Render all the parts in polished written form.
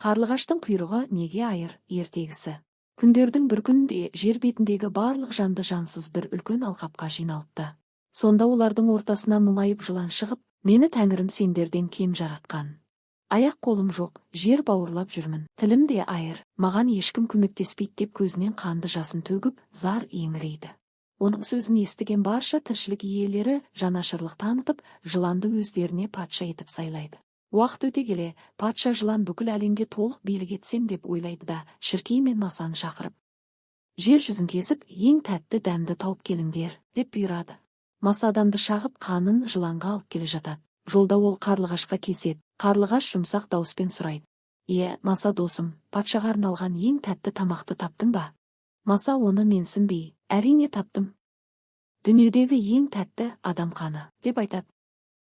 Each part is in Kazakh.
Қарлығаштың құйрығы неге айыр, ертегісі. Күндердің бір күнінде жер бетіндегі барлық жанды жансыз бір үлкен алқапқа жиналыпты. Сонда олардың ортасына мұңайып жылан шығып, мені Тәңірім сендерден кем жаратқан. Аяқ қолым жоқ, жер бауырлап жүрмін. Тілім де айыр, маған ешкім көмектеспейді деп көзінен қанды жасын төгіп, зар еңірейді. Оның сөзін естіген барша тіршілік иелері жанашырлық танытып, жыланды өздеріне патша етіп сайлайды. Уақыт өте келе, патша жылан бүкіл әлемге толық билік етсем деп ойлайды да, Шіркей мен Масаны шақырып, жер жүзін кезіп, ең тәтті дәмді тауып келіңдер, деп бұйырады. Маса адамды шағып, қанын жыланға алып келе жатады. Жолда ол Қарлығашқа кезеді. Қарлығаш жұмсақ дауыспен сұрайды: Маса досым, патшаға арналған ең тәтті тамақты таптың ба? Маса оны менсінбей: әрине таптым. Дүниедегі ең тәтті адам қаны, деп айтады.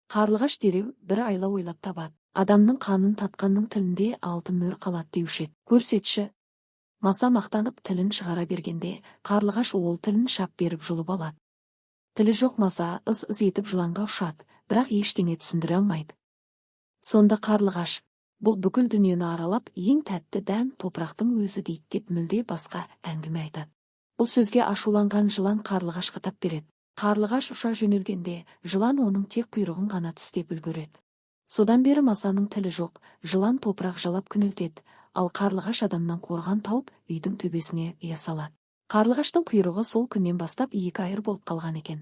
Қарлығаш дереу бір айла ойлап табады. Адамның қанын татқанның тілінде алтын мөр қалады деуші еді. Көрсетші. Маса мақтанып тілін шығара бергенде, Қарлығаш ол тілін шап беріп жұлып алады. Тілі жоқ Маса ыз-ыз етіп жыланға ұшады, бірақ ештеңе түсіндіре алмайды. Сонда Қарлығаш: бұл бүкіл дүниені аралап, ең тәтті дәм топырақтың өзі дейді деп мүлде басқа әңгіме айтады. Бұл сөзге ашуланған жылан Қарлығашқа тап береді. Қарлығаш ұша жөнелгенде, жылан оның тек құйрығын ғана тістеп үлгереді. Содан бері Масаның тілі жоқ, жылан топырақ жалап күнелтеді, ал Қарлығаш адамнан қорған тауып, үйдің төбесіне ұя салады. Қарлығаштың құйрығы сол күннен бастап екі айыр болып қалған екен.